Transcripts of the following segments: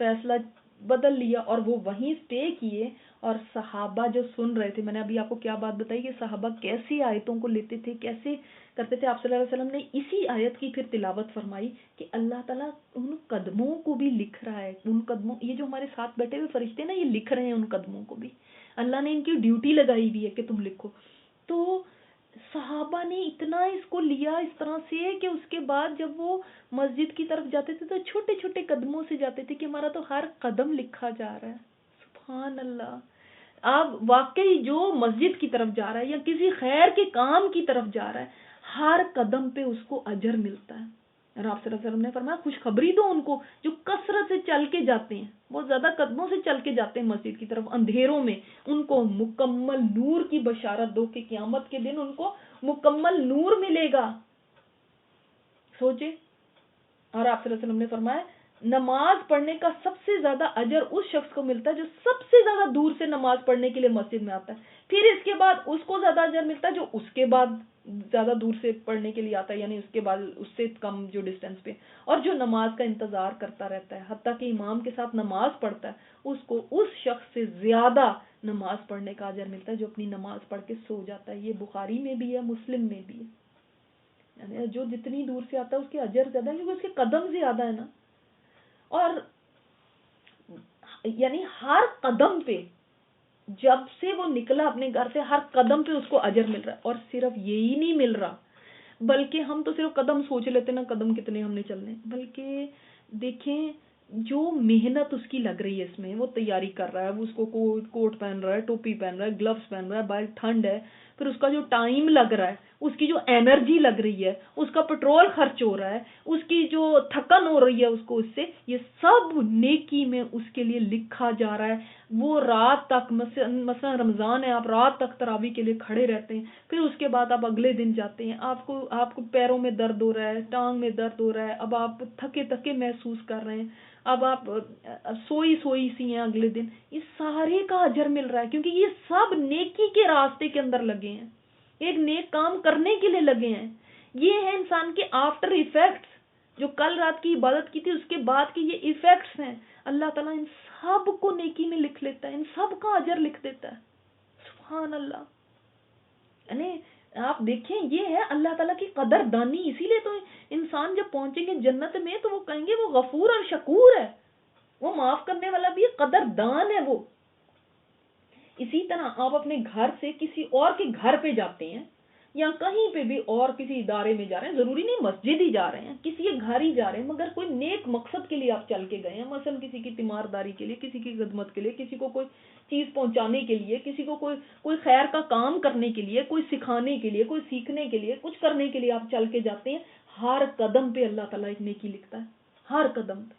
فیصلہ بدل لیا اور وہ وہیں اسٹے کیے. اور صحابہ جو سن رہے تھے، میں نے ابھی آپ کو کیا بات بتائی کہ صحابہ کیسی آیتوں کو لیتے تھے، کیسے کرتے تھے. آپ صلی اللہ علیہ وسلم نے اسی آیت کی پھر تلاوت فرمائی کہ اللہ تعالیٰ ان قدموں کو بھی لکھ رہا ہے. ان قدموں، یہ جو ہمارے ساتھ بیٹھے ہوئے فرشتے نا، یہ لکھ رہے ہیں ان قدموں کو بھی. اللہ نے ان کی ڈیوٹی لگائی ہوئی ہے کہ تم لکھو. تو صحابہ نے اتنا اس کو لیا اس طرح سے کہ اس کے بعد جب وہ مسجد کی طرف جاتے تھے تو چھوٹے چھوٹے قدموں سے جاتے تھے کہ ہمارا تو ہر قدم لکھا جا رہا ہے. سبحان اللہ. آپ واقعی جو مسجد کی طرف جا رہا ہے یا کسی خیر کے کام کی طرف جا رہا ہے، ہر قدم پہ اس کو اجر ملتا ہے. اور آپ صلی اللہ علیہ وسلم نے فرمایا خوشخبری دو ان کو جو کثرت سے چل کے جاتے ہیں، بہت زیادہ قدموں سے چل کے جاتے ہیں مسجد کی طرف اندھیروں میں. ان کو مکمل نور کی بشارت دو کہ قیامت کے دن ان کو مکمل نور ملے گا. سوچے. اور آپ صلی اللہ علیہ وسلم نے فرمایا نماز پڑھنے کا سب سے زیادہ اجر اس شخص کو ملتا ہے جو سب سے زیادہ دور سے نماز پڑھنے کے لیے مسجد میں آتا ہے. پھر اس کے بعد اس کو زیادہ اجر ملتا ہے جو اس کے بعد زیادہ دور سے پڑھنے کے لیے آتا ہے، یعنی اس کے بعد اس سے کم جو ڈسٹینس پہ، اور جو نماز کا انتظار کرتا رہتا ہے حتیٰ کہ امام کے ساتھ نماز پڑھتا ہے، اس کو اس شخص سے زیادہ نماز پڑھنے کا اجر ملتا ہے جو اپنی نماز پڑھ کے سو جاتا ہے. یہ بخاری میں بھی ہے، مسلم میں بھی ہے. یعنی جو جتنی دور سے آتا ہے اس کے اجر زیادہ ہے کیونکہ اس کے قدم زیادہ ہے نا. اور یعنی ہر قدم پہ جب سے وہ نکلا اپنے گھر سے، ہر قدم پہ اس کو اجر مل رہا ہے. اور صرف یہی نہیں مل رہا، بلکہ ہم تو صرف قدم سوچ لیتے نا قدم کتنے ہم نے چلنے، بلکہ دیکھیں جو محنت اس کی لگ رہی ہے، اس میں وہ تیاری کر رہا ہے، وہ اس کو کوٹ پہن رہا ہے، ٹوپی پہن رہا ہے، گلوز پہن رہا ہے، باہر ٹھنڈ ہے، پھر اس کا جو ٹائم لگ رہا ہے، اس کی جو انرجی لگ رہی ہے، اس کا پیٹرول خرچ ہو رہا ہے، اس کی جو تھکن ہو رہی ہے اس کو، اس سے یہ سب نیکی میں اس کے لیے لکھا جا رہا ہے. وہ رات تک مثلا رمضان ہے، آپ رات تک تراویح کے لیے کھڑے رہتے ہیں، پھر اس کے بعد آپ اگلے دن جاتے ہیں، آپ کو پیروں میں درد ہو رہا ہے، ٹانگ میں درد ہو رہا ہے، اب آپ تھکے تھکے محسوس کر رہے ہیں، اب آپ سوئی سی ہیں اگلے دن. یہ سارے کا اجر مل رہا ہے کیونکہ یہ سب نیکی کے راستے کے اندر لگے ہیں، ایک نیک کام کرنے کے لیے لگے ہیں. یہ ہے انسان کے آفٹر ایفیکٹس، جو کل رات کی عبادت کی تھی اس کے بعد کے یہ ایفیکٹس ہیں. اللہ تعالیٰ ان سب کو نیکی میں لکھ لیتا ہے، ان سب کا اجر لکھ دیتا ہے. سبحان اللہ. یعنی آپ دیکھیں یہ ہے اللہ تعالیٰ کی قدر دانی. اسی لیے تو انسان جب پہنچیں گے جنت میں تو وہ کہیں گے وہ غفور اور شکور ہے، وہ معاف کرنے والا بھی ہے، قدر دان ہے وہ. اسی طرح آپ اپنے گھر سے کسی اور کے گھر پہ جاتے ہیں یا کہیں پہ بھی اور کسی ادارے میں جا رہے ہیں، ضروری نہیں مسجد ہی جا رہے ہیں، کسی کے گھر ہی جا رہے ہیں، مگر کوئی نیک مقصد کے لیے آپ چل کے گئے ہیں، مثلا کسی کی تیمارداری کے لیے، کسی کی خدمت کے لیے، کسی کو کوئی چیز پہنچانے کے لیے، کسی کو کوئی خیر کا کام کرنے کے لیے، کوئی سکھانے کے لیے، کوئی سیکھنے کے لیے، کچھ کرنے کے لیے آپ چل کے جاتے ہیں. ہر قدم پہ اللہ تعالیٰ ایک نیکی لکھتا ہے، ہر قدم پہ.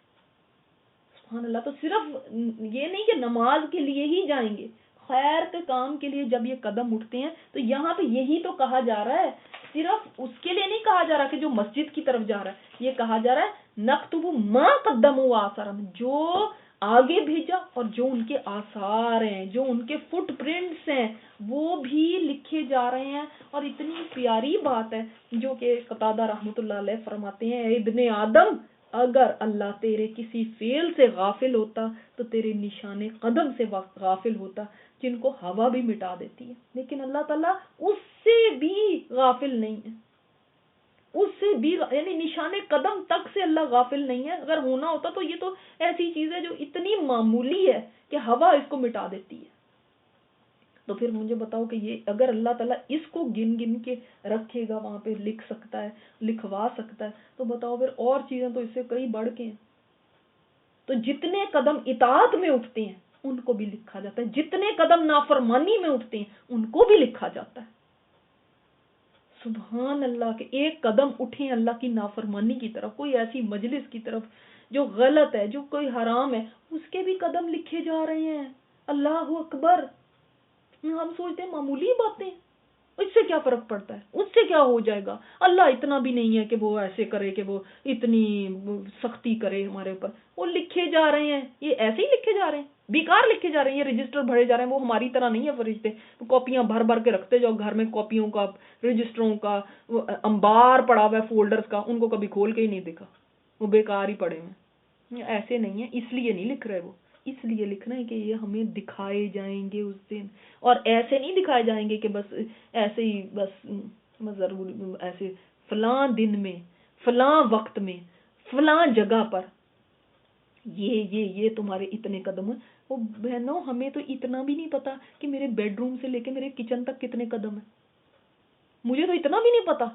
سبحان اللہ. تو صرف یہ نہیں کہ نماز کے لیے ہی جائیں گے، خیر کے کام کے لیے جب یہ قدم اٹھتے ہیں تو یہاں پہ یہی تو کہا جا رہا ہے. صرف اس کے لیے نہیں کہا جا رہا کہ جو مسجد کی طرف جا رہا ہے، یہ کہا جا رہا ہے نکتب ما قدموا وآثارہم، جو آگے بھیجا اور جو ان کے آثار ہیں، جو ان کے فٹ پرنٹس ہیں، وہ بھی لکھے جا رہے ہیں. اور اتنی پیاری بات ہے جو کہ قتادہ رحمۃ اللہ علیہ فرماتے ہیں، اے ابن آدم، اگر اللہ تیرے کسی فعل سے غافل ہوتا تو تیرے نشان قدم سے غافل ہوتا، جن کو ہوا بھی مٹا دیتی ہے. لیکن اللہ تعالیٰ اس سے بھی غافل نہیں ہے، اس سے بھی، یعنی نشان قدم تک سے اللہ غافل نہیں ہے. اگر ہونا ہوتا تو یہ تو ایسی چیز ہے جو اتنی معمولی ہے کہ ہوا اس کو مٹا دیتی ہے. تو پھر مجھے بتاؤ کہ یہ اگر اللہ تعالیٰ اس کو گن گن کے رکھے گا، وہاں پہ لکھ سکتا ہے، لکھوا سکتا ہے، تو بتاؤ پھر اور چیزیں تو اس سے کئی بڑھ کے ہیں. تو جتنے قدم اطاعت میں اٹھتے ہیں ان کو بھی لکھا جاتا ہے، جتنے قدم نافرمانی میں اٹھتے ہیں ان کو بھی لکھا جاتا ہے. سبحان اللہ. کہ ایک قدم اٹھیں اللہ کی نافرمانی کی طرف، کوئی ایسی مجلس کی طرف جو غلط ہے، جو کوئی حرام ہے، اس کے بھی قدم لکھے جا رہے ہیں. اللہ اکبر. ہم سوچتے ہیں معمولی باتیں، اس سے کیا فرق پڑتا ہے، اس سے کیا ہو جائے گا، اللہ اتنا بھی نہیں ہے کہ وہ ایسے کرے کہ وہ اتنی سختی کرے ہمارے اوپر. وہ لکھے جا رہے ہیں، یہ ایسے ہی لکھے جا رہے ہیں، بیکار لکھے جا رہے ہیں. یہ رجسٹر بھرے جا رہے ہیں، وہ ہماری طرح نہیں ہے فرشتے کاپیاں بھر بھر کے رکھتے جاؤ گھر میں، کاپیوں کا، رجسٹروں کا انبار پڑا ہوا ہے، فولڈرز کا، ان کو کبھی کھول کے ہی نہیں دیکھا، وہ بیکار ہی پڑے ہیں. ایسے نہیں ہے، اس لیے نہیں لکھ رہے وہ، اس لیے لکھ رہے ہیں کہ یہ ہمیں دکھائے جائیں گے اس دن، اور ایسے نہیں دکھائے جائیں گے کہ بس ایسے ہی بس ضرور ایسے فلاں دن میں فلاں وقت میں فلاں جگہ پر یہ تمہارے اتنے قدم ہیں۔ وہ بہنوں ہمیں تو اتنا بھی نہیں پتا کہ میرے بیڈ روم سے لے کے میرے کچن تک کتنے قدم ہیں، مجھے تو اتنا بھی نہیں پتا،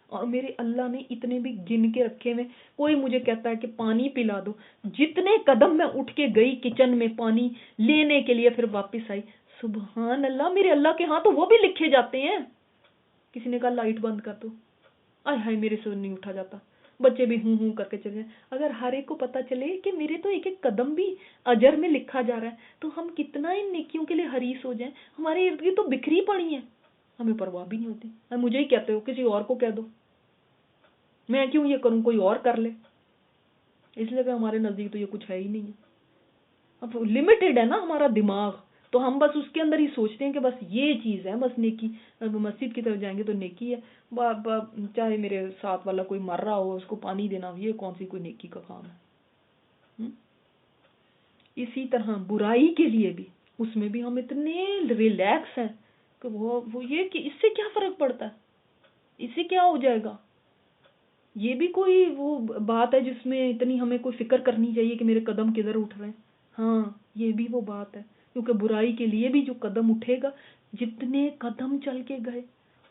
اور میرے اللہ نے اتنے بھی گن کے رکھے ہوئے۔ کوئی مجھے کہتا ہے کہ پانی پلا دو، جتنے قدم میں اٹھ کے گئی کچن میں پانی لینے کے لیے پھر واپس آئی، سبحان اللہ، میرے اللہ کے ہاں تو وہ بھی لکھے جاتے ہیں۔ کسی نے کہا لائٹ بند کر دو، آئے ہائے میرے سے نہیں اٹھا جاتا، بچے بھی ہوں کر کے چلے جائیں۔ اگر ہر ایک کو پتا چلے کہ میرے تو ایک ایک قدم بھی اجر میں لکھا جا رہا ہے تو ہم کتنا ان نیکیوں کے لیے حریص ہو جائیں۔ ہمارے ارد گرد تو بکھری پڑی ہیں، ہمیں پرواہ بھی نہیں ہوتی۔ مجھے ہی کہتے ہو، کسی اور کو کہہ دو، میں کیوں یہ کروں، کوئی اور کر لے۔ اس لیے کہ ہمارے نزدیک تو یہ کچھ ہے ہی نہیں ہے، اب لمیٹڈ ہے نا ہمارا دماغ، تو ہم بس اس کے اندر ہی سوچتے ہیں کہ بس یہ چیز ہے، بس نیکی، مسجد کی طرف جائیں گے تو نیکی ہے، چاہے میرے ساتھ والا کوئی مر رہا ہو اس کو پانی دینا، یہ کون سی کوئی نیکی کا کام ہے۔ اسی طرح برائی کے لیے بھی، اس میں بھی ہم اتنے ریلیکس ہیں کہ وہ یہ کہ اس سے کیا فرق پڑتا ہے، اس سے کیا ہو جائے گا، یہ بھی کوئی وہ بات ہے جس میں اتنی ہمیں کوئی فکر کرنی چاہیے کہ میرے قدم کدھر اٹھ رہے ہیں۔ ہاں یہ بھی وہ بات ہے، کیونکہ برائی کے لیے بھی جو قدم اٹھے گا، جتنے قدم چل کے گئے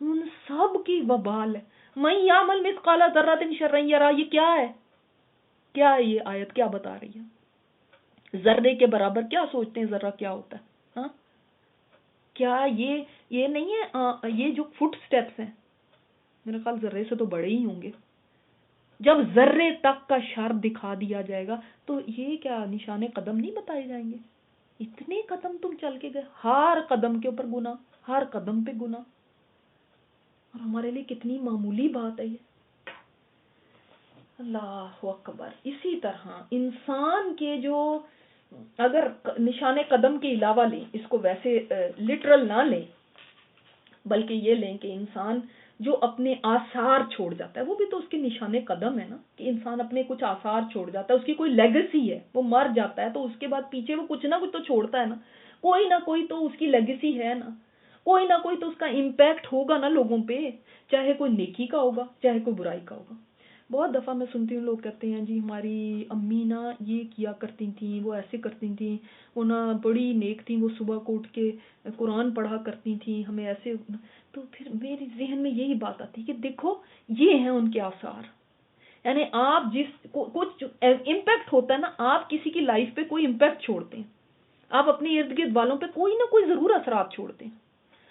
ان سب کی وبال ہے۔ من یعمل مثقال ذرۃ شرا یرہ، یہ کیا ہے، کیا ہے یہ آیت کیا بتا رہی ہے؟ ذرے کے برابر کیا سوچتے ہیں ذرہ کیا ہوتا ہے؟ ہاں کیا یہ نہیں ہے، یہ جو فٹ سٹیپس ہیں میرے خیال ذرے سے تو بڑے ہی ہوں گے، جب ذرے تک کا شر دکھا دیا جائے گا تو یہ کیا نشان قدم نہیں بتائے جائیں گے؟ اتنے قدم تم چل کے گئے، ہر قدم کے اوپر گناہ، ہر قدم پہ گناہ، اور ہمارے لیے کتنی معمولی بات ہے یہ۔ اللہ اکبر۔ اسی طرح انسان کے جو اگر نشان قدم کے علاوہ لیں، اس کو ویسے لٹرل نہ لیں بلکہ یہ لیں کہ انسان جو اپنے آثار چھوڑ جاتا ہے، وہ بھی تو اس کے نشان قدم ہے نا، کہ انسان اپنے کچھ آثار چھوڑ جاتا ہے، اس کی کوئی لیگیسی ہے، وہ مر جاتا ہے تو اس کے بعد پیچھے وہ کچھ نہ کچھ تو چھوڑتا ہے نا، کوئی نہ کوئی تو اس کی لیگیسی ہے نا، کوئی نہ کوئی تو اس کا امپیکٹ ہوگا نا لوگوں پہ، چاہے کوئی نیکی کا ہوگا چاہے کوئی برائی کا ہوگا۔ بہت دفعہ میں سنتی ہوں لوگ کہتے ہیں جی ہماری امی نا یہ کیا کرتی تھیں، وہ ایسے کرتی تھیں، وہ نا بڑی نیک تھیں، وہ صبح کو اٹھ کے قرآن پڑھا کرتی تھیں، ہمیں ایسے۔ تو پھر میرے ذہن میں یہی بات آتی کہ دیکھو یہ ہیں ان کے آثار، یعنی آپ جس کچھ امپیکٹ ہوتا ہے نا، آپ کسی کی لائف پہ کوئی امپیکٹ چھوڑتے ہیں، آپ اپنے ارد گرد والوں پہ کوئی نہ کوئی ضرور اثرات چھوڑتے ہیں،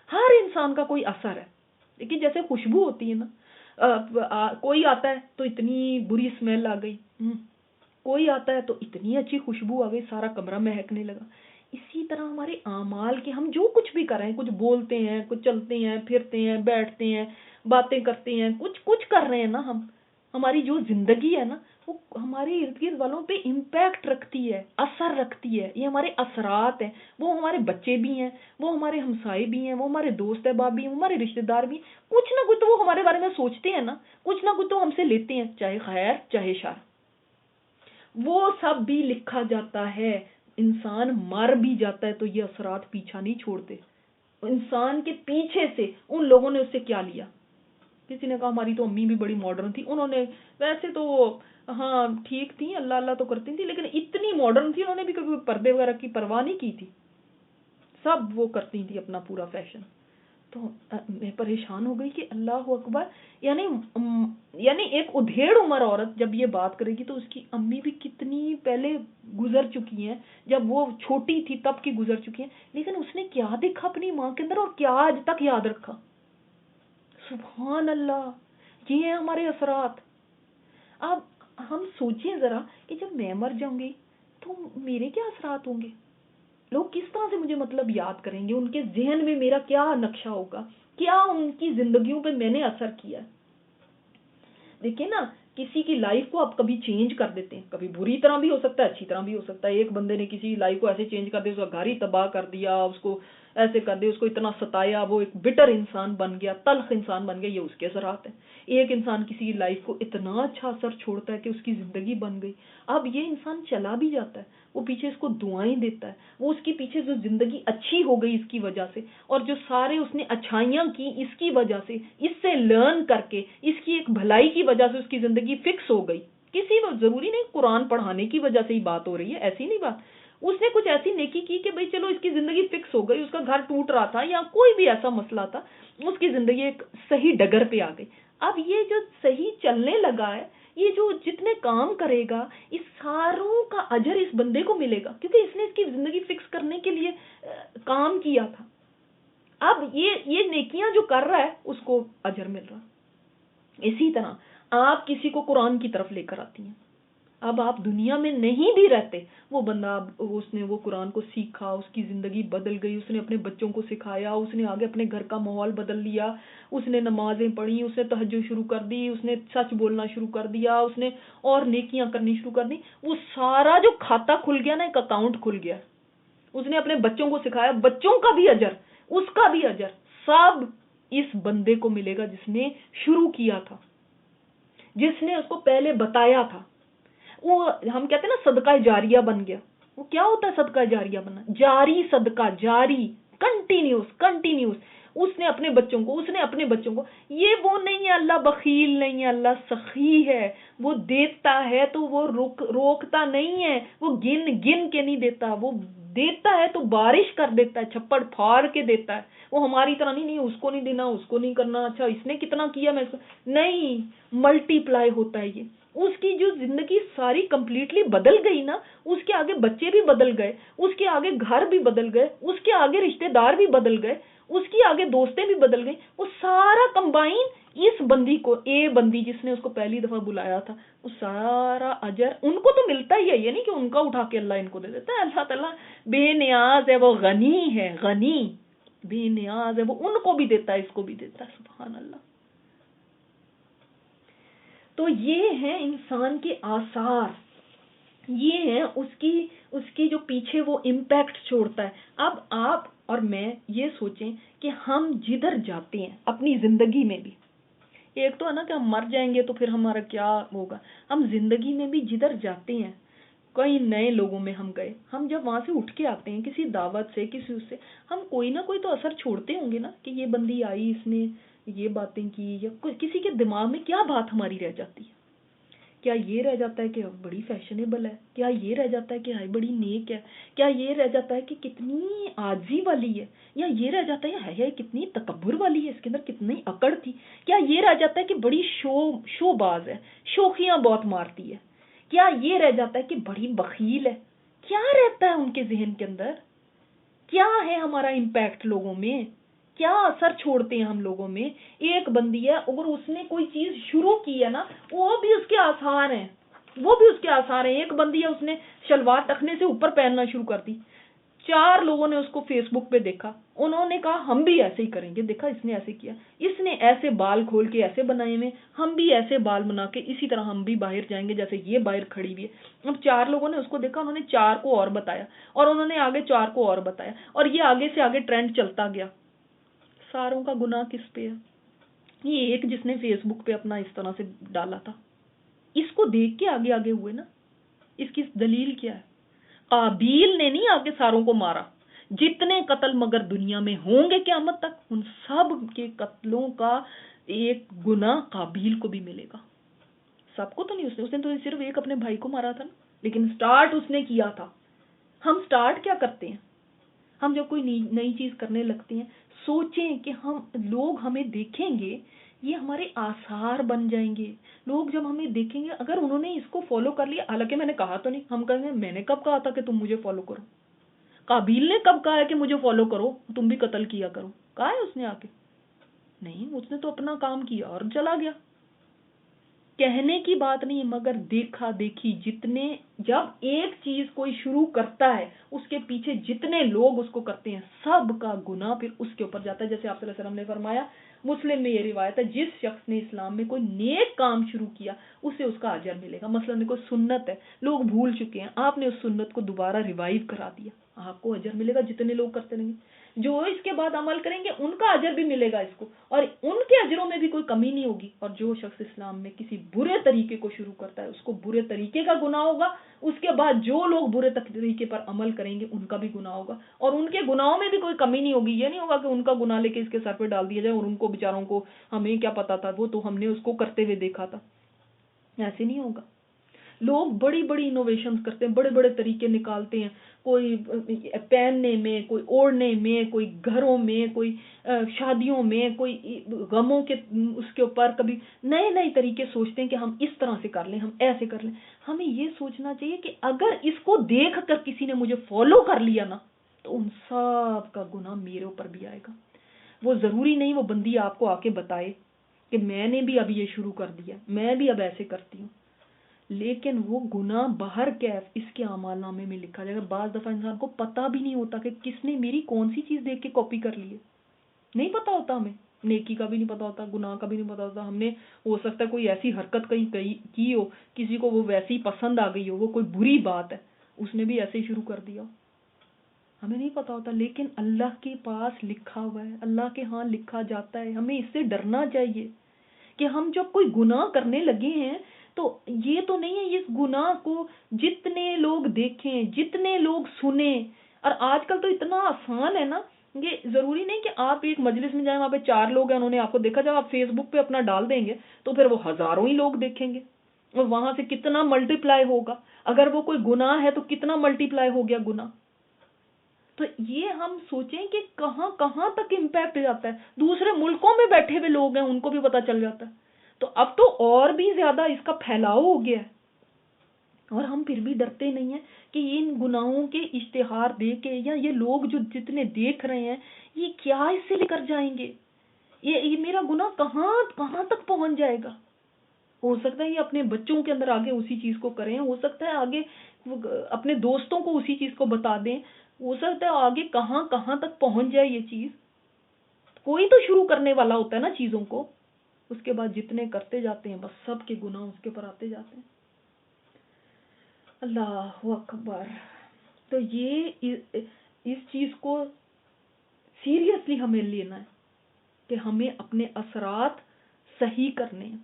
ہر انسان کا کوئی اثر ہے۔ لیکن جیسے خوشبو ہوتی ہے نا، کوئی آتا ہے تو اتنی بری اسمیل آ گئی، کوئی آتا ہے تو اتنی اچھی خوشبو آ گئی، سارا کمرہ مہکنے لگا۔ اسی طرح ہمارے اعمال کے، ہم جو کچھ بھی کر رہے ہیں، کچھ بولتے ہیں، کچھ چلتے ہیں، پھرتے ہیں، بیٹھتے ہیں، باتیں کرتے ہیں، کچھ کر رہے ہیں نا، ہماری جو زندگی ہے نا وہ ہمارے ارد گرد والوں پہ امپیکٹ رکھتی ہے، اثر رکھتی ہے، یہ ہمارے اثرات ہیں۔ وہ ہمارے بچے بھی ہیں، وہ ہمارے ہمسائے بھی ہیں، وہ ہمارے دوست احباب بھی ہیں، وہ ہمارے رشتے دار بھی ہیں، کچھ نہ کچھ تو وہ ہمارے بارے میں سوچتے ہیں نا، کچھ نہ کچھ تو ہم سے لیتے ہیں، چاہے خیر چاہے شر، وہ سب بھی لکھا جاتا ہے۔ انسان مر بھی جاتا ہے تو یہ اثرات پیچھا نہیں چھوڑتے، انسان کے پیچھے سے ان لوگوں نے اس سے کیا لیا۔ کسی نے کہا ہماری تو امی بھی بڑی ماڈرن تھی، انہوں نے ویسے تو ہاں ٹھیک تھی، اللہ اللہ تو کرتی تھی، لیکن اتنی ماڈرن تھی، انہوں نے بھی کبھی پردے وغیرہ کی پرواہ نہیں کی تھی، سب وہ کرتی تھی اپنا پورا فیشن۔ تو میں پریشان ہو گئی کہ اللہ اکبر، یعنی ایک ادھیڑ عمر عورت جب یہ بات کرے گی تو اس کی امی بھی کتنی پہلے گزر چکی ہیں، جب وہ چھوٹی تھی تب کی گزر چکی ہیں، لیکن اس نے کیا دیکھا اپنی ماں کے اندر اور کیا آج تک یاد رکھا۔ سبحان اللہ، یہ ہیں ہمارے اثرات۔ اب ہم سوچیں ذرا کہ جب میں مر جاؤں گی تو میرے کیا اثرات ہوں گے، لوگ کس طرح سے مجھے مطلب یاد کریں گے، ان کے ذہن میں میرا کیا نقشہ ہوگا، کیا ان کی زندگیوں پہ میں نے اثر کیا ہے۔ دیکھیں نا، کسی کی لائف کو آپ کبھی چینج کر دیتے ہیں، کبھی بری طرح بھی ہو سکتا ہے، اچھی طرح بھی ہو سکتا ہے۔ ایک بندے نے کسی لائف کو ایسے چینج کر دیا، اس کا گھر ہی تباہ کر دیا، اس کو ایسے کر دے, اس کو اتنا ستایا, وہ ایک بٹر انسان بن گیا, تلخ انسان بن گیا. یہ اس کے اثرات ہیں. ایک انسان کسی کی لائف کو اتنا اچھا اثر چھوڑتا ہے کہ اس کی زندگی بن گئی. اب یہ انسان چلا بھی جاتا ہے, وہ پیچھے اس کو دعائیں دیتا ہے, وہ اس کی پیچھے جو زندگی اچھی ہو گئی اس کی وجہ سے, اور جو سارے اس نے اچھائیاں کی اس کی وجہ سے, اس سے لرن کر کے, اس کی ایک بھلائی کی وجہ سے اس کی زندگی فکس ہو گئی. کسی وقت ضروری نہیں قرآن پڑھانے کی وجہ سے ہی بات ہو رہی ہے, ایسی نہیں بات. اس نے کچھ ایسی نیکی کی کہ بھئی چلو اس کی زندگی فکس ہو گئی, اس کا گھر ٹوٹ رہا تھا یا کوئی بھی ایسا مسئلہ تھا, اس کی زندگی ایک صحیح ڈگر پہ آ گئی. اب یہ جو صحیح چلنے لگا ہے, یہ جو جتنے کام کرے گا اس ساروں کا اجر اس بندے کو ملے گا, کیونکہ اس نے اس کی زندگی فکس کرنے کے لیے کام کیا تھا. اب یہ نیکیاں جو کر رہا ہے اس کو اجر مل رہا. اسی طرح آپ کسی کو قرآن کی طرف لے کر آتی ہیں, اب آپ دنیا میں نہیں بھی رہتے, وہ بندہ اس نے وہ قرآن کو سیکھا, اس کی زندگی بدل گئی, اس نے اپنے بچوں کو سکھایا, اس نے آگے اپنے گھر کا ماحول بدل لیا, اس نے نمازیں پڑھی, اس نے تہجد شروع کر دی, اس نے سچ بولنا شروع کر دیا, اس نے اور نیکیاں کرنی شروع کر دی. وہ سارا جو کھاتا کھل گیا نا, ایک اکاؤنٹ کھل گیا. اس نے اپنے بچوں کو سکھایا, بچوں کا بھی اجر, اس کا بھی اجر, سب اس بندے کو ملے گا جس نے شروع کیا تھا, جس نے اس کو پہلے بتایا تھا. وہ ہم کہتے ہیں نا صدقہ جاریہ بن گیا. وہ کیا ہوتا ہے صدقہ جاریہ بننا؟ جاری صدقہ, جاری, کنٹینیوس. اس نے اپنے بچوں کو, یہ وہ نہیں ہے اللہ بخیل نہیں ہے, اللہ سخی ہے, وہ دیتا ہے تو وہ روکتا نہیں ہے, وہ گن کے نہیں دیتا, وہ دیتا ہے تو بارش کر دیتا ہے, چھپڑ پھاڑ کے دیتا ہے. وہ ہماری طرح نہیں, اس کو نہیں دینا, اس کو نہیں کرنا, اچھا اس نے کتنا کیا میں نہیں, ملٹی پلائی ہوتا ہے. یہ اس کی جو زندگی ساری کمپلیٹلی بدل گئی نا, اس کے آگے بچے بھی بدل گئے, اس کے آگے گھر بھی بدل گئے, اس کے آگے رشتہ دار بھی بدل گئے, اس کی آگے دوستیں بھی بدل گئی. وہ سارا کمبائن اس بندی کو, بندی جس نے اس کو پہلی دفعہ بلایا تھا, وہ سارا اجر ان کو تو ملتا ہی ہے. یہ نہیں کہ ان کا اٹھا کے اللہ ان کو دے دیتا ہے. اللہ تعالیٰ بے نیاز ہے, وہ غنی ہے, غنی بے نیاز ہے, وہ ان کو بھی دیتا ہے, اس کو بھی دیتا ہے. سبحان اللہ. تو یہ ہیں انسان کے آثار, یہ ہیں اس کی جو پیچھے وہ امپیکٹ چھوڑتا ہے. اب آپ اور میں یہ سوچیں کہ ہم جدھر جاتے ہیں اپنی زندگی میں بھی, ایک تو ہے نا کہ ہم مر جائیں گے تو پھر ہمارا کیا ہوگا, ہم زندگی میں بھی جدھر جاتے ہیں, کئی نئے لوگوں میں ہم گئے, ہم جب وہاں سے اٹھ کے آتے ہیں کسی دعوت سے, کسی اس سے, ہم کوئی نہ کوئی تو اثر چھوڑتے ہوں گے نا, کہ یہ بندی آئی, اس نے یہ باتیں کی, یا کسی کے دماغ میں کیا بات ہماری رہ جاتی ہے. کیا یہ رہ جاتا ہے کہ بڑی فیشنیبل ہے, کیا یہ رہ جاتا ہے کہ ہائی بڑی نیک ہے, کیا یہ رہ جاتا ہے کہ کتنی عاجزی والی ہے, یا یہ رہ جاتا ہے ہے کتنی تکبر والی ہے, اس کے اندر کتنی اکڑ تھی, کیا یہ رہ جاتا ہے کہ بڑی شو باز ہے, شوخیاں بہت مارتی ہے, کیا یہ رہ جاتا ہے کہ بڑی بخیل ہے. کیا رہتا ہے ان کے ذہن کے اندر, کیا ہے ہمارا امپیکٹ لوگوں میں, کیا اثر چھوڑتے ہیں ہم لوگوں میں. ایک بندی ہے, اگر اس نے کوئی چیز شروع کی ہے نا, وہ بھی اس کے آثار ہیں, ایک بندی ہے, اس نے شلوار ٹخنے سے اوپر پہننا شروع کر دی, 4 لوگوں نے اس کو فیس بک پہ دیکھا, انہوں نے کہا ہم بھی ایسے ہی کریں گے, دیکھا اس نے ایسے کیا, اس نے ایسے بال کھول کے ایسے بنائے ہوئے, ہم بھی ایسے بال بنا کے اسی طرح ہم بھی باہر جائیں گے جیسے یہ باہر کھڑی ہوئی ہے. اب 4 لوگوں نے اس کو دیکھا, انہوں نے 4 کو اور بتایا, اور انہوں نے آگے 4 کو اور بتایا, اور یہ آگے سے آگے ٹرینڈ چلتا گیا. ساروں کا گناہ کس پہ ہے؟ یہ ایک جس نے فیس بک پہ اپنا اس طرح سے ڈالا تھا, اس کو دیکھ کے آگے آگے ہوئے نا. اس کی دلیل کیا ہے؟ قابیل نے نہیں آگے ساروں کو مارا, جتنے قتل مگر دنیا میں ہوں گے قیامت تک, ان سب کے قتلوں کا ایک گناہ قابیل کو بھی ملے گا. سب کو تو نہیں, اس نے تو صرف ایک اپنے بھائی کو مارا تھا نا, لیکن سٹارٹ اس نے کیا تھا. ہم سٹارٹ کیا کرتے ہیں, ہم جب کوئی نئی چیز کرنے لگتے ہیں, سوچیں کہ لوگ ہمیں دیکھیں گے, یہ ہمارے آثار بن جائیں گے. لوگ جب ہمیں دیکھیں گے, اگر انہوں نے اس کو فالو کر لیا, حالانکہ میں نے کہا تو نہیں, ہم کہیں گے میں نے کب کہا تھا کہ تم مجھے فالو کرو, قابیل نے کب کہا ہے کہ مجھے فالو کرو, تم بھی قتل کیا کرو, کہا ہے اس نے آ کے؟ نہیں, اس نے تو اپنا کام کیا اور چلا گیا. کہنے کی بات نہیں, مگر دیکھا دیکھی جب ایک چیز کوئی شروع کرتا ہے, اس کے پیچھے جتنے لوگ اس کو کرتے ہیں, سب کا گناہ پھر اس کے اوپر جاتا ہے. جیسے آپ صلی اللہ علیہ وسلم نے فرمایا, مسلم میں یہ روایت ہے جس شخص نے اسلام میں کوئی نیک کام شروع کیا اسے اس کا اجر ملے گا. مثلا کوئی سنت ہے, لوگ بھول چکے ہیں, آپ نے اس سنت کو دوبارہ ریوائیو کرا دیا, آپ کو اجر ملے گا جتنے لوگ کرتے رہیں گے. جو اس کے بعد عمل کریں گے ان کا اجر بھی ملے گا اس کو, اور ان کے اجروں میں بھی کوئی کمی نہیں ہوگی. اور جو شخص اسلام میں کسی برے طریقے کو شروع کرتا ہے اس کو برے طریقے کا گناہ ہوگا, اس کے بعد جو لوگ برے طریقے پر عمل کریں گے ان کا بھی گناہ ہوگا, اور ان کے گناہوں میں بھی کوئی کمی نہیں ہوگی. یہ نہیں ہوگا کہ ان کا گناہ لے کے اس کے سر پہ ڈال دیا جائے اور ان کو بیچاروں کو ہمیں کیا پتا تھا, وہ تو ہم نے اس کو کرتے ہوئے دیکھا تھا. ایسے نہیں ہوگا. لوگ بڑی بڑی انوویشنز کرتے ہیں, بڑے بڑے طریقے نکالتے ہیں, کوئی پہننے میں, کوئی اوڑھنے میں, کوئی گھروں میں, کوئی شادیوں میں, کوئی غموں کے اس کے اوپر کبھی نئے نئے طریقے سوچتے ہیں کہ ہم اس طرح سے کر لیں, ہم ایسے کر لیں. ہمیں یہ سوچنا چاہیے کہ اگر اس کو دیکھ کر کسی نے مجھے فالو کر لیا نا تو ان سب کا گناہ میرے اوپر بھی آئے گا. وہ ضروری نہیں وہ بندی آپ کو آ کے بتائے کہ میں نے بھی اب یہ شروع کر دیا, میں بھی اب ایسے کرتی ہوں, لیکن وہ گناہ باہر کیف اس کے اعمال نامے میں لکھا جائے گا. بعض دفعہ انسان کو پتہ بھی نہیں ہوتا کہ کس نے میری کون سی چیز دیکھ کے کاپی کر لی ہے, نہیں پتا ہوتا. ہمیں نیکی کا بھی نہیں پتا ہوتا, گناہ کا بھی نہیں پتا ہوتا. ہم نے ہو سکتا ہے کوئی ایسی حرکت کہیں کی ہو, کسی کو وہ ویسی پسند آ گئی ہو, وہ کوئی بری بات ہے, اس نے بھی ایسے ہی شروع کر دیا, ہمیں نہیں پتا ہوتا. لیکن اللہ کے پاس لکھا ہوا ہے, اللہ کے ہاں لکھا جاتا ہے. ہمیں اس سے ڈرنا چاہیے کہ ہم جب کوئی گناہ کرنے لگے ہیں تو یہ تو نہیں ہے اس گناہ کو جتنے لوگ دیکھیں, جتنے لوگ سنیں. اور آج کل تو اتنا آسان ہے نا, یہ ضروری نہیں کہ آپ ایک مجلس میں جائیں, وہاں پہ 4 لوگ ہیں, انہوں نے آپ کو دیکھا, جب آپ فیس بک پہ اپنا ڈال دیں گے تو پھر وہ ہزاروں ہی لوگ دیکھیں گے, اور وہاں سے کتنا ملٹی پلائی ہوگا. اگر وہ کوئی گناہ ہے تو کتنا ملٹی پلائی ہو گیا گناہ. تو یہ ہم سوچیں کہ کہاں کہاں تک امپیکٹ جاتا ہے. دوسرے ملکوں میں بیٹھے ہوئے لوگ ہیں, ان کو بھی پتا چل جاتا ہے. تو اب تو اور بھی زیادہ اس کا پھیلاؤ ہو گیا ہے, اور ہم پھر بھی ڈرتے نہیں ہیں کہ ان گناہوں کے اشتہار دے کے, یا یہ لوگ جو جتنے دیکھ رہے ہیں یہ کیا اس سے لے کر جائیں گے, یہ میرا گناہ کہاں کہاں تک پہنچ جائے گا. ہو سکتا ہے یہ اپنے بچوں کے اندر آگے اسی چیز کو کریں, ہو سکتا ہے آگے اپنے دوستوں کو اسی چیز کو بتا دیں, ہو سکتا ہے آگے کہاں کہاں تک پہنچ جائے یہ چیز. کوئی تو شروع کرنے والا ہوتا ہے نا چیزوں کو, اس کے بعد جتنے کرتے جاتے ہیں بس سب کے گناہ اس کے پر آتے جاتے ہیں. اللہ اکبر. تو یہ اس چیز کو سیریسلی ہمیں لینا ہے کہ ہمیں اپنے اثرات صحیح کرنے ہیں.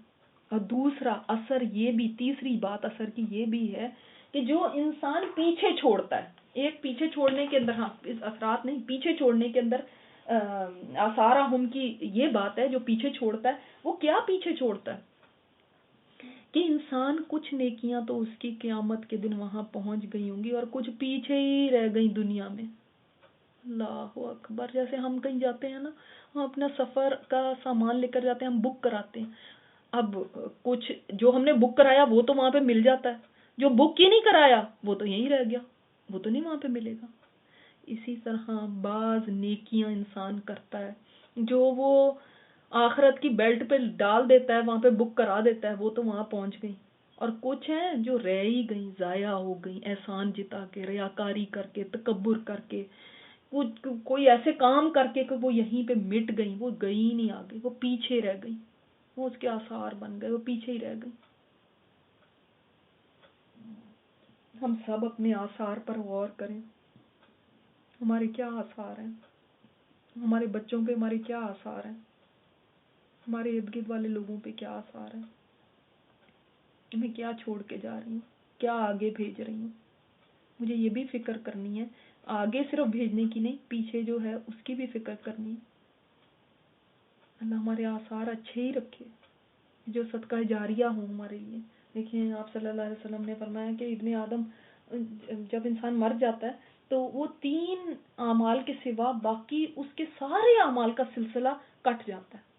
اور دوسرا اثر یہ بھی, تیسری بات اثر کی یہ بھی ہے کہ جو انسان پیچھے چھوڑتا ہے, ایک پیچھے چھوڑنے کے اندر, ہاں اثرات نہیں, پیچھے چھوڑنے کے اندر آثار ہم کی یہ بات ہے, جو پیچھے چھوڑتا ہے وہ کیا پیچھے چھوڑتا ہے کہ انسان کچھ نیکیاں تو اس کی قیامت کے دن وہاں پہنچ گئی ہوں گی اور کچھ پیچھے ہی رہ گئی دنیا میں. اللہ اکبر. جیسے ہم کہیں جاتے ہیں نا, ہم اپنا سفر کا سامان لے کر جاتے ہیں, ہم بک کراتے ہیں. اب کچھ جو ہم نے بک کرایا وہ تو وہاں پہ مل جاتا ہے, جو بک ہی نہیں کرایا وہ تو یہیں رہ گیا, وہ تو نہیں وہاں پہ ملے گا. اسی طرح بعض نیکیاں انسان کرتا ہے جو وہ آخرت کی بیلٹ پہ ڈال دیتا ہے, وہاں پہ بک کرا دیتا ہے, وہ تو وہاں پہنچ گئی. اور کچھ ہیں جو رہ ہی گئیں, ضائع ہو گئیں, احسان جتا کے, ریاکاری کر کے, تکبر کر کے, کوئی ایسے کام کر کے کہ وہ یہیں پہ مٹ گئیں, وہ گئی نہیں آگے, وہ پیچھے رہ گئی, وہ اس کے آثار بن گئے, وہ پیچھے ہی رہ گئی. ہم سب اپنے آثار پر غور کریں, ہمارے کیا آثار ہیں, ہمارے بچوں پہ ہمارے کیا آثار ہیں, ہمارے ارد گرد والے لوگوں پہ کیا آثار ہیں, میں کیا چھوڑ کے جا رہی ہوں, کیا آگے بھیج رہی ہوں. مجھے یہ بھی فکر کرنی ہے, آگے صرف بھیجنے کی نہیں, پیچھے جو ہے اس کی بھی فکر کرنی ہے. اللہ ہمارے آثار اچھے ہی رکھے, جو صدقہ جاریہ ہوں ہمارے لیے. دیکھیں آپ صلی اللہ علیہ وسلم نے فرمایا کہ ابن آدم جب انسان مر جاتا ہے تو وہ 3 اعمال کے سوا باقی اس کے سارے اعمال کا سلسلہ کٹ جاتا ہے.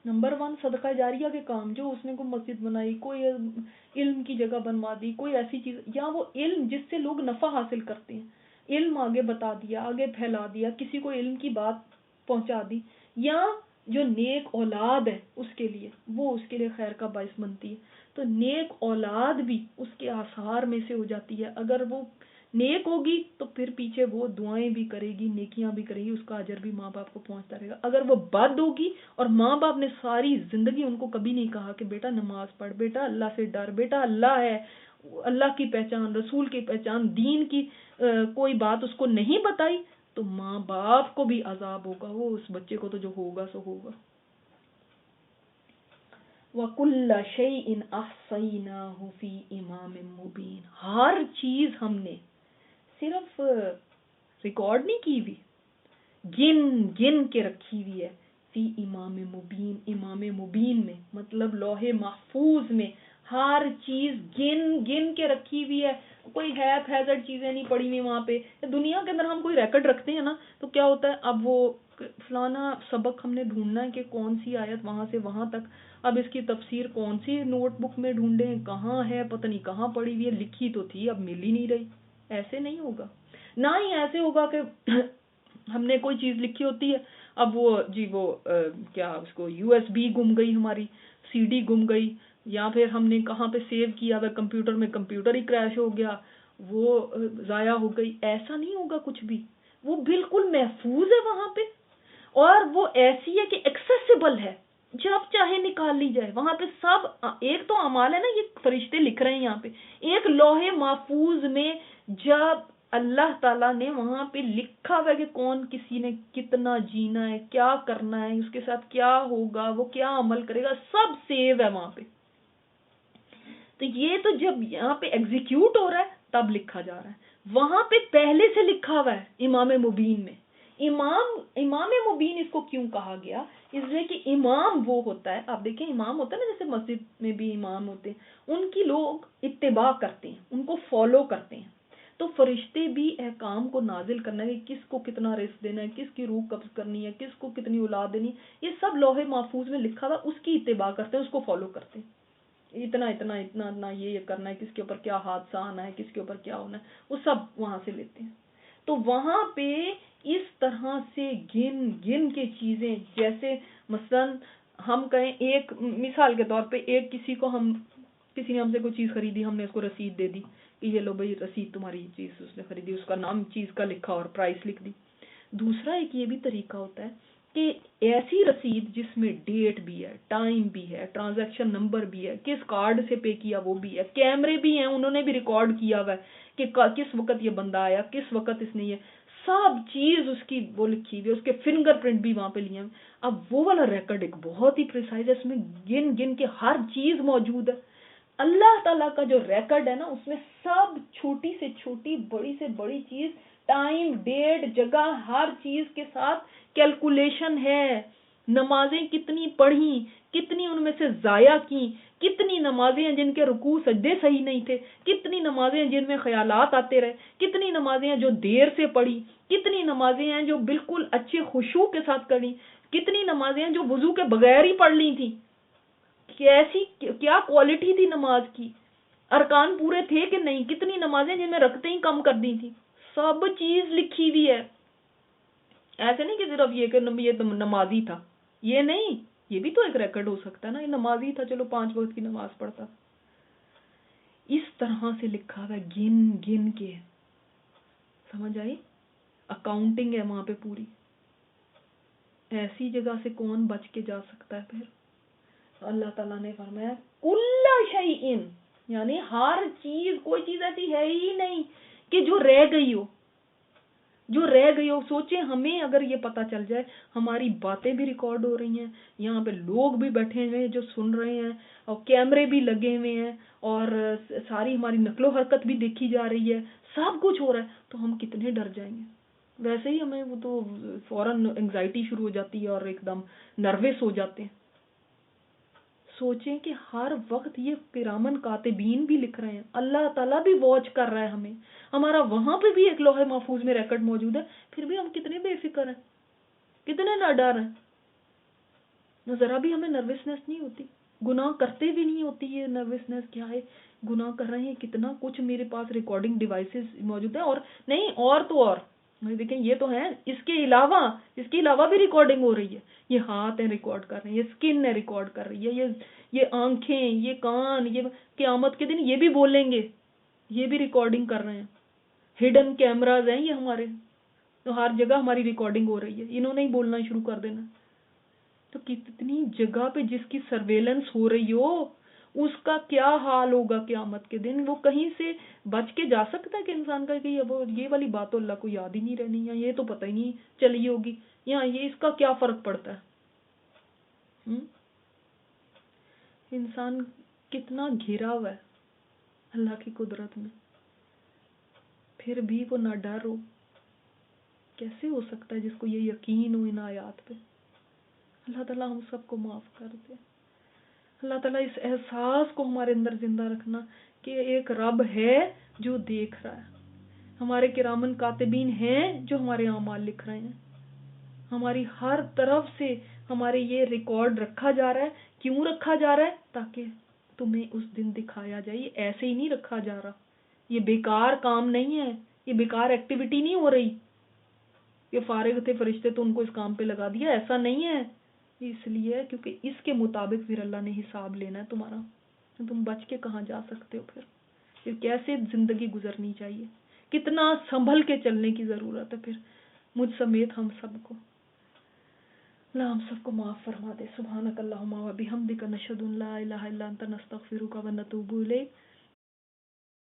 نمبر 1 صدقہ جاریہ کے کام, جو اس نے کوئی مسجد بنائی, کوئی علم کی جگہ بنوا دی, کوئی ایسی چیز, یا وہ علم جس سے لوگ نفع حاصل کرتے ہیں, علم آگے بتا دیا, آگے پھیلا دیا, کسی کو علم کی بات پہنچا دی, یا جو نیک اولاد ہے اس کے لیے, وہ اس کے لیے خیر کا باعث بنتی ہے. تو نیک اولاد بھی اس کے آثار میں سے ہو جاتی ہے. اگر وہ نیک ہوگی تو پھر پیچھے وہ دعائیں بھی کرے گی، نیکیاں بھی کرے گی، اس کا اجر بھی ماں باپ کو پہنچتا رہے گا۔ اگر وہ بد ہوگی اور ماں باپ نے ساری زندگی ان کو کبھی نہیں کہا کہ بیٹا نماز پڑھ، بیٹا اللہ سے ڈر، بیٹا اللہ ہے، اللہ کی پہچان، رسول کی پہچان، دین کی کوئی بات اس کو نہیں بتائی، تو ماں باپ کو بھی عذاب ہوگا، وہ اس بچے کو تو جو ہوگا سو ہوگا۔ وَكُلَّ شَيْءٍ أَحْصَيْنَاهُ فِي إِمَامٍ مُبِينٍ، ہر چیز ہم نے صرف ریکارڈ نہیں کی ہوئی، گن گن کے رکھی ہوئی ہے، فی امام مبین، امام مبین میں مطلب لوح محفوظ میں ہر چیز گن گن کے رکھی ہوئی ہے، کوئی ہیزرڈ چیزیں نہیں پڑی ہوئی وہاں پہ۔ دنیا کے اندر ہم کوئی ریکارڈ رکھتے ہیں نا تو کیا ہوتا ہے، اب وہ فلانا سبق ہم نے ڈھونڈنا ہے کہ کون سی آیت وہاں سے وہاں تک، اب اس کی تفسیر کون سی نوٹ بک میں ڈھونڈیں، کہاں ہے، پتہ نہیں کہاں پڑی ہوئی ہے، لکھی تو تھی اب مل ہی نہیں رہی۔ ایسے نہیں ہوگا، نہ ہی ایسے ہوگا کہ ہم نے کوئی چیز لکھی ہوتی ہے، اب وہ کیا اس کو یو ایس بی گم گئی، ہماری سی ڈی گم گئی، یا پھر ہم نے کہاں پہ سیو کیا ہوا کمپیوٹر میں، کمپیوٹر ہی کریش ہو گیا، وہ ضائع ہو گئی۔ ایسا نہیں ہوگا کچھ بھی، وہ بالکل محفوظ ہے وہاں پہ، اور وہ ایسی ہے کہ ایکسیسیبل ہے، جب چاہے نکال لی جائے وہاں پہ سب۔ ایک تو اعمال ہے نا، یہ فرشتے لکھ رہے ہیں یہاں پہ، ایک لوح محفوظ میں جب اللہ تعالیٰ نے وہاں پہ لکھا ہوا کہ کون کسی نے کتنا جینا ہے، کیا کرنا ہے، اس کے ساتھ کیا ہوگا، وہ کیا عمل کرے گا، سب سیو ہے وہاں پہ۔ تو یہ تو جب یہاں پہ ایگزیکیوٹ ہو رہا ہے تب لکھا جا رہا ہے، وہاں پہ پہلے سے لکھا ہوا ہے امام مبین میں۔ امام مبین اس کو کیوں کہا گیا؟ اس لیے کہ امام وہ ہوتا ہے، آپ دیکھیں امام ہوتا ہے نا، جیسے مسجد میں بھی امام ہوتے ہیں، ان کی لوگ اتباع کرتے ہیں، ان کو فالو کرتے ہیں۔ تو فرشتے بھی احکام کو نازل کرنا ہے کہ کس کو کتنا رزق دینا ہے، کس کی روح قبض کرنی ہے، کس کو کتنی اولاد دینی، یہ سب لوح محفوظ میں لکھا ہوا، اس کی اتباع کرتے ہیں، اس کو فالو کرتے ہیں۔ اتنا اتنا اتنا اتنا یہ کرنا ہے، کس کے اوپر کیا حادثہ آنا ہے، کس کے اوپر کیا ہونا ہے، وہ سب وہاں سے لیتے ہیں۔ تو وہاں پہ اس طرح سے گن گن کے چیزیں، جیسے مثلا ہم کہیں، ایک مثال کے طور پہ کسی نے ہم سے کوئی چیز خریدی، ہم نے اس کو رسید دے دی کہ یہ لو بھائی رسید تمہاری چیز اس نے خریدی، اس کا نام چیز کا لکھا اور پرائس لکھ دی۔ دوسرا ایک یہ بھی طریقہ ہوتا ہے کہ ایسی رسید جس میں ڈیٹ بھی ہے، ٹائم بھی ہے، ٹرانزیکشن نمبر بھی ہے، کس کارڈ سے پے کیا وہ بھی ہے، کیمرے بھی ہیں، انہوں نے بھی ریکارڈ کیا ہوا ہے کہ کس وقت یہ بندہ آیا، کس وقت اس نے یہ سب چیز اس کی وہ لکھی ہوئی، اس کے فنگر پرنٹ بھی وہاں پہ لیے ہیں۔ اب وہ والا ریکارڈ ایک بہت ہی پریسائز ہے، اس میں گن گن کے ہر چیز موجود ہے۔ اللہ تعالیٰ کا جو ریکارڈ ہے نا، اس میں سب چھوٹی سے چھوٹی، بڑی سے بڑی چیز، ٹائم، ڈیٹ، جگہ، ہر چیز کے ساتھ کیلکولیشن ہے۔ نمازیں کتنی پڑھی، کتنی ان میں سے ضائع کی، کتنی نمازیں ہیں جن کے رکوع سجدے صحیح نہیں تھے، کتنی نمازیں ہیں جن میں خیالات آتے رہے، کتنی نمازیں ہیں جو دیر سے پڑھی، کتنی نمازیں ہیں جو بالکل اچھے خشوع کے ساتھ کریں، کتنی نمازیں ہیں جو وضو کے بغیر ہی پڑھ لی تھی، کیسی کیا کوالٹی تھی نماز کی، ارکان پورے تھے کہ نہیں، کتنی نمازیں جن میں رکعتیں ہی کم کر دی تھی، سب چیز لکھی ہوئی ہے۔ ایسے نہیں کہ صرف یہ کہ یہ نمازی تھا، یہ نہیں، یہ بھی تو ایک ریکارڈ ہو سکتا ہے نا، یہ نمازی تھا چلو 5 وقت کی نماز پڑھتا۔ اس طرح سے لکھا ہوا ہے گن گن کے، سمجھ آئی؟ اکاؤنٹنگ ہے وہاں پہ پوری۔ ایسی جگہ سے کون بچ کے جا سکتا ہے پھر؟ اللہ تعالیٰ نے فرمایا کل شیئن، یعنی ہر چیز، کوئی چیز ایسی ہے ہی نہیں کہ جو رہ گئی ہو، جو رہ گئی ہو۔ سوچیں ہمیں اگر یہ پتا چل جائے، ہماری باتیں بھی ریکارڈ ہو رہی ہیں، یہاں پہ لوگ بھی بیٹھے ہوئے ہیں جو سن رہے ہیں، اور کیمرے بھی لگے ہوئے ہیں، اور ساری ہماری نقل و حرکت بھی دیکھی جا رہی ہے، سب کچھ ہو رہا ہے، تو ہم کتنے ڈر جائیں گے۔ ویسے ہی ہمیں وہ تو فوراً انگزائٹی شروع ہو جاتی ہے اور ایک دم نروس ہو جاتے ہیں۔ سوچیں کہ ہر وقت یہ کرامن کاتبین بھی لکھ رہے ہیں، اللہ تعالیٰ بھی واچ کر رہا ہے ہمیں، ہمارا وہاں پہ بھی ایک لوح محفوظ میں ریکارڈ موجود ہے، پھر بھی ہم کتنے بے فکر ہیں، کتنے نہ ڈر ہیں، ذرا بھی ہمیں نروسنس نہیں ہوتی، گناہ کرتے بھی نہیں ہوتی، یہ نروسنس کیا ہے، گناہ کر رہے ہیں، کتنا کچھ میرے پاس ریکارڈنگ ڈیوائسز موجود ہیں، اور نہیں اور تو اور دیکھیں یہ تو ہے، اس کے علاوہ بھی ریکارڈنگ ہو رہی ہے، یہ ہاتھ ہیں ریکارڈ کر رہے ہیں، یہ سکن ہے ریکارڈ کر رہی ہے، یہ آنکھیں، یہ کان، یہ قیامت کے دن یہ بھی بولیں گے، یہ بھی ریکارڈنگ کر رہے ہیں، ہڈن کیمراز ہیں یہ ہمارے، تو ہر جگہ ہماری ریکارڈنگ ہو رہی ہے، انہوں نے ہی بولنا شروع کر دینا. تو کتنی جگہ پہ جس کی سرویلنس ہو رہی ہو اس کا کیا حال ہوگا قیامت کے دن. وہ کہیں سے بچ کے جا سکتا ہے کہ انسان کا کہ اب یہ والی بات تو اللہ کو یاد ہی نہیں رہنی، یا یہ تو پتہ ہی نہیں چلی ہوگی، یا یہ اس کا کیا فرق پڑتا ہے. انسان کتنا گھرا ہوا ہے اللہ کی قدرت میں، پھر بھی وہ نہ ڈر ہو. کیسے ہو سکتا ہے جس کو یہ یقین ہو ان آیات پہ. اللہ تعالیٰ ہم سب کو معاف کر دے. اللہ تعالیٰ اس احساس کو ہمارے اندر زندہ رکھنا کہ ایک رب ہے جو دیکھ رہا ہے. ہمارے کرامن کاتبین ہیں جو ہمارے اعمال لکھ رہے ہیں. ہماری ہر طرف سے ہمارے یہ ریکارڈ رکھا جا رہا ہے. کیوں رکھا جا رہا ہے؟ تاکہ تمہیں اس دن دکھایا جائے. یہ ایسے ہی نہیں رکھا جا رہا، یہ بیکار کام نہیں ہے، یہ بیکار ایکٹیویٹی نہیں ہو رہی. یہ فارغ تھے فرشتے تو ان کو اس کام پہ لگا دیا، ایسا نہیں ہے. اس لیے کیونکہ اس کے مطابق پھر اللہ نے حساب لینا ہے تمہارا. تم بچ کے کہاں جا سکتے ہو؟ پھر کیسے زندگی گزرنی چاہیے، کتنا سنبھل کے چلنے کی ضرورت ہے پھر مجھ سمیت ہم سب کو. اللہ ہم سب کو معاف فرما دے. سبحانک اللہم و بحمدک، نشہد ان لا الہ الا انت، نستغفرک و نتوب الیک.